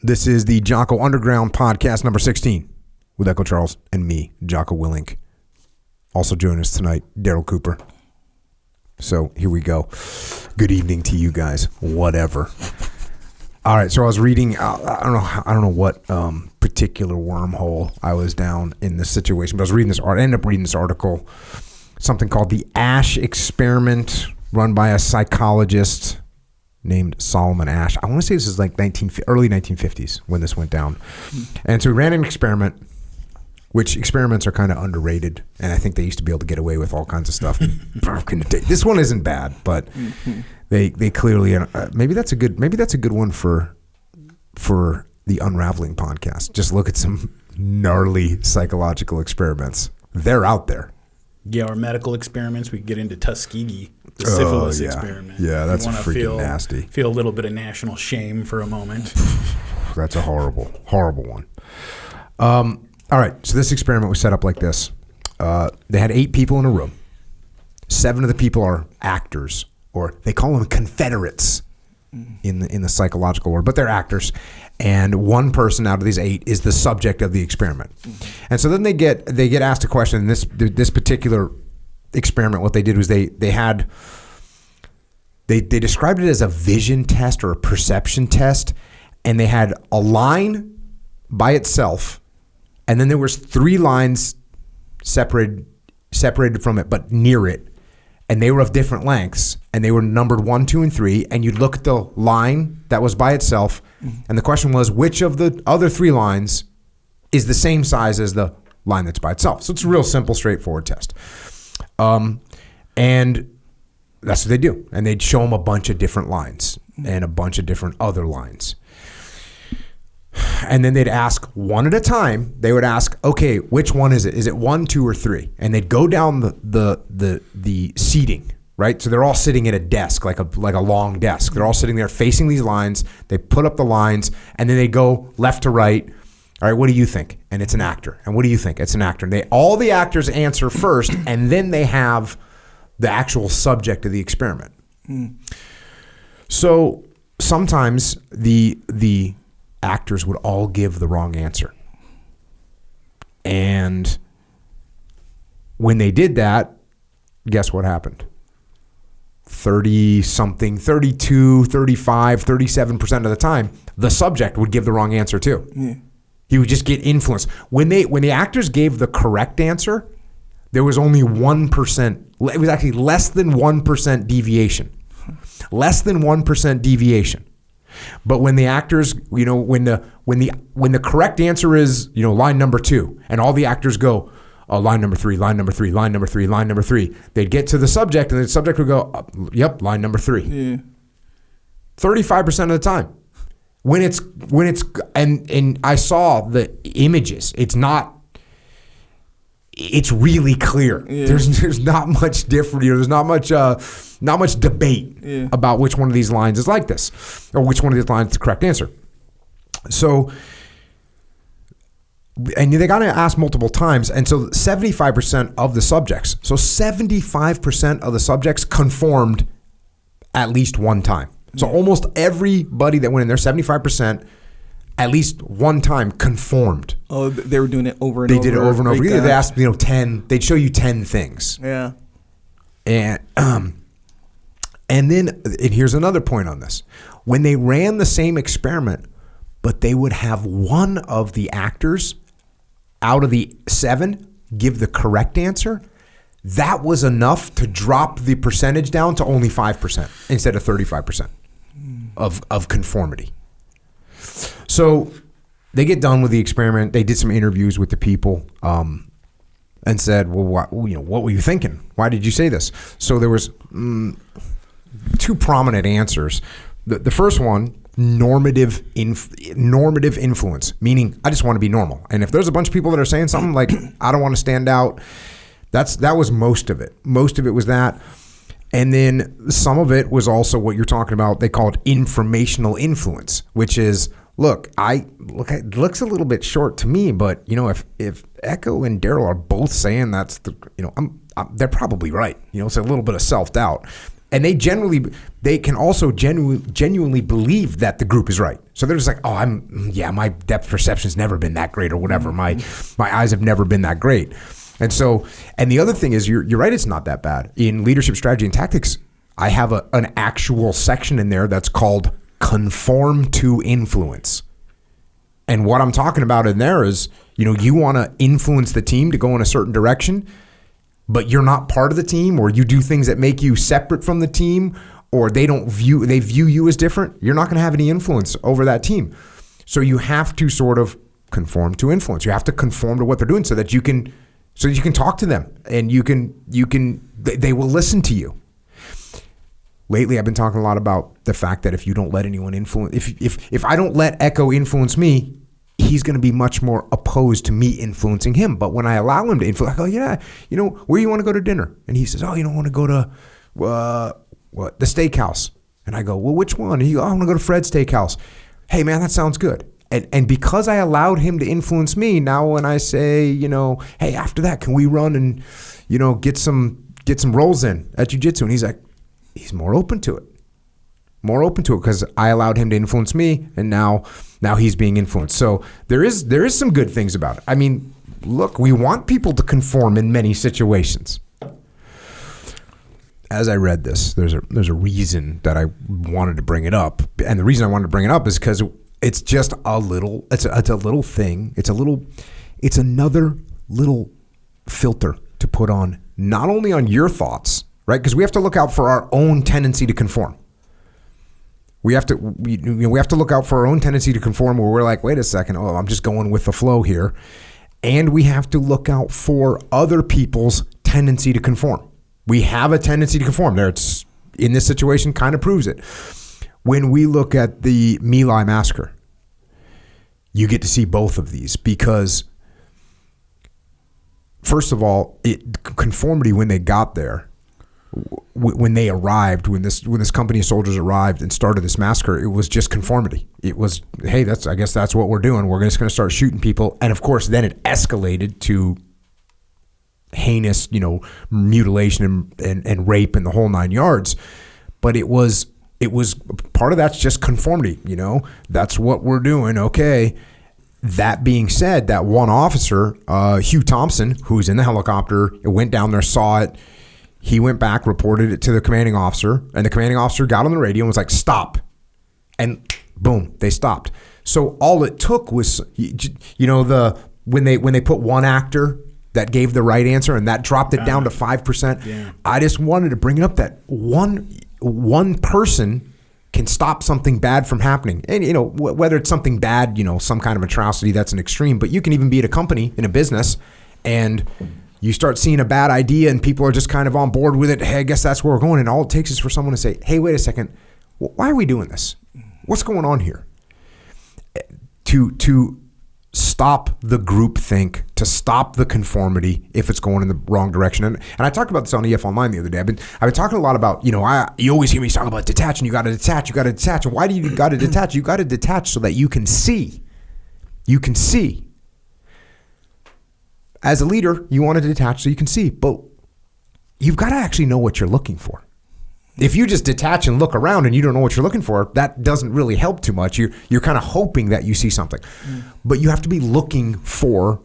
This is the Jocko Underground podcast number 16 with Echo Charles and me, Jocko Willink. Also joining us tonight, Daryl Cooper. So here we go. Good evening to you guys. Whatever. All right, so I was reading. I don't know what particular wormhole I was down in this situation, but I was reading this art. I ended up reading this article, something called the Asch Experiment, run by a psychologist named Solomon Asch. I want to say this is like early 1950s when this went down. And so we ran an experiment, which experiments are kind of underrated, and I think they used to be able to get away with all kinds of stuff. This one isn't bad, but they clearly maybe that's a good one for the Unraveling podcast. Just look at some gnarly psychological experiments. They're out there. Yeah, or medical experiments. We could get into Tuskegee, the syphilis experiment. Yeah, that's freaking nasty. Feel a little bit of national shame for a moment. That's a horrible, horrible one. All right, so this experiment was set up like this. They had 8 people in a room. 7 of the people are actors, or they call them confederates in the psychological world, but they're actors. And one person out of these 8 is the subject of the experiment. And so then they get asked a question. In this particular experiment, what they did was they described it as a vision test or a perception test, and they had a line by itself, and then there was 3 lines separated from it, but near it, and they were of different lengths, and they were numbered 1, 2, and 3. And you'd look at the line that was by itself, and the question was, which of the other 3 lines is the same size as the line that's by itself? So it's a real simple, straightforward test. And that's what they do. And they'd show them a bunch of different lines and a bunch of different other lines. And then they'd ask one at a time. They would ask, okay, which one is it? Is it 1, 2, or 3? And they'd go down the seating, right? So they're all sitting at a desk, like a long desk. They're all sitting there facing these lines. They put up the lines, and then they go left to right. All right, what do you think? And it's an actor. And what do you think? It's an actor. And all the actors answer first, and then they have the actual subject of the experiment. So sometimes the actors would all give the wrong answer. And when they did that, guess what happened? 30-something, 32, 35, 37% of the time, the subject would give the wrong answer too. Yeah. He would just get influenced. When the actors gave the correct answer, there was only 1%. It was actually less than 1% deviation. Less than 1% deviation. But when the actors, when the correct answer is, line number 2, and all the actors go, line number 3, line number 3, line number 3, line number 3, they'd get to the subject, and the subject would go, yep, line number 3. Yeah. 35% of the time. When it's and I saw the images, it's really clear. Yeah. There's not much different. There's not much debate about which one of these lines is like this, or which one of these lines is the correct answer. So, and they got to ask multiple times, and so 75% of the subjects, so 75% of the subjects conformed at least one time. So almost everybody that went in there, 75%. At least one time conformed. Oh, they were doing it over and over. They did it over and over. They asked, 10. They'd show you 10 things. Yeah. And then here's another point on this. When they ran the same experiment, but they would have one of the actors out of the 7 give the correct answer, that was enough to drop the percentage down to only 5% instead of 35% of conformity. So they get done with the experiment. They did some interviews with the people and said, well, what were you thinking? Why did you say this? So there was 2 prominent answers. The first one, normative influence, meaning I just want to be normal. And if there's a bunch of people that are saying something like, I don't want to stand out, that was most of it. Most of it was that. And then some of it was also what you're talking about. They call it informational influence, which is, it looks a little bit short to me, but if Echo and Daryl are both saying that's they're probably right. It's a little bit of self-doubt. And they can also genuinely believe that the group is right. So they're just like, my depth perception's never been that great or whatever. My eyes have never been that great. And so, and the other thing is, you're right, it's not that bad. In leadership strategy and tactics, I have an actual section in there that's called Conform to Influence. And what I'm talking about in there is, you want to influence the team to go in a certain direction, but you're not part of the team, or you do things that make you separate from the team, or they view you as different. You're not going to have any influence over that team. So you have to sort of conform to influence. You have to conform to what they're doing so that you can talk to them, and they will listen to you. Lately, I've been talking a lot about the fact that if you don't let anyone influence, if I don't let Echo influence me, he's going to be much more opposed to me influencing him. But when I allow him to influence, I go, yeah, where you want to go to dinner? And he says, you don't want to go to the steakhouse. And I go, well, which one? And he goes, I want to go to Fred's Steakhouse. Hey, man, that sounds good. And because I allowed him to influence me, now when I say, hey, after that, can we run and, get some rolls in at Jiu Jitsu? And he's like, he's more open to it because I allowed him to influence me, and now he's being influenced. So there is some good things about it. I mean, look, we want people to conform in many situations. As I read this, there's a reason that I wanted to bring it up, and the reason I wanted to bring it up is because it's just a little thing. It's another little filter to put on, not only on your thoughts, right? Because we have to look out for our own tendency to conform. We have to look out for our own tendency to conform, where we're like, wait a second, I'm just going with the flow here. And we have to look out for other people's tendency to conform. We have a tendency to conform. There, it's in this situation, kind of proves it. When we look at the My Lai Massacre, you get to see both of these, because first of all, conformity, when they got there, when they arrived, when this company of soldiers arrived and started this massacre, it was just conformity. It was, hey, I guess that's what we're doing. We're just going to start shooting people. And of course, then it escalated to heinous, mutilation and rape and the whole 9 yards. But it was part of that's just conformity. That's what we're doing. Okay. That being said, that one officer, Hugh Thompson, who's in the helicopter, went down there, saw it. He went back, reported it to the commanding officer, and the commanding officer got on the radio and was like, stop. And boom, they stopped. So all it took was, when they put one actor that gave the right answer and that dropped it down to 5%. Yeah. I just wanted to bring it up that one person can stop something bad from happening. And, whether it's something bad, some kind of atrocity, that's an extreme, but you can even be at a company, in a business, and you start seeing a bad idea and people are just kind of on board with it. Hey, I guess that's where we're going. And all it takes is for someone to say, hey, wait a second. Why are we doing this? What's going on here? To stop the groupthink, to stop the conformity if it's going in the wrong direction. And I talked about this on EF Online the other day. I've been talking a lot about, you always hear me talk about detach, and you got to detach. And why do you got to detach? You got to detach so that you can see. You can see. As a leader, you want to detach so you can see, but you've got to actually know what you're looking for. If you just detach and look around and you don't know what you're looking for, that doesn't really help too much. You're kind of hoping that you see something, but you have to be looking for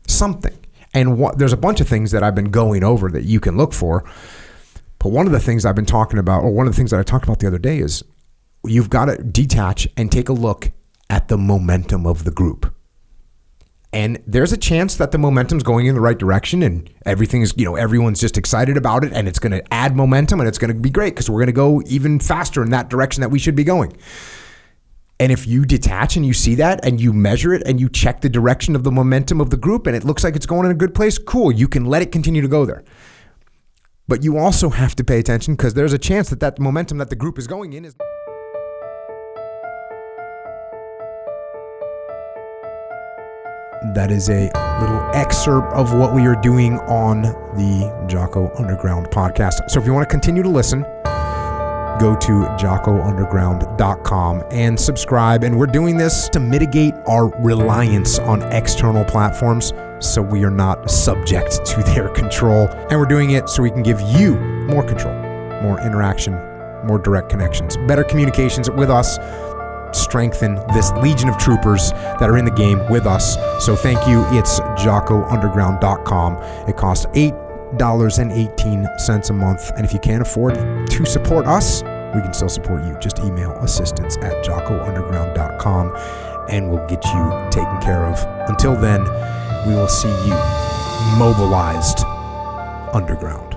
something. And there's a bunch of things that I've been going over that you can look for. But one of the things I've been talking about, or one of the things that I talked about the other day, is you've got to detach and take a look at the momentum of the group. And there's a chance that the momentum's going in the right direction and everything is, everyone's just excited about it and it's going to add momentum and it's going to be great because we're going to go even faster in that direction that we should be going. And if you detach and you see that and you measure it and you check the direction of the momentum of the group and it looks like it's going in a good place, cool, you can let it continue to go there. But you also have to pay attention because there's a chance that momentum that the group is going in is... That is a little excerpt of what we are doing on the Jocko Underground podcast. So if you want to continue to listen, go to jockounderground.com and subscribe. And we're doing this to mitigate our reliance on external platforms so we are not subject to their control. And we're doing it so we can give you more control. more interaction, more direct connections, better communications with us, strengthen this legion of troopers that are in the game with us. So thank you. It's JockoUnderground.com. It costs $8.18 a month. And if you can't afford to support us, we can still support you. Just email assistance@JockoUnderground.com and we'll get you taken care of. Until then, we will see you mobilized underground.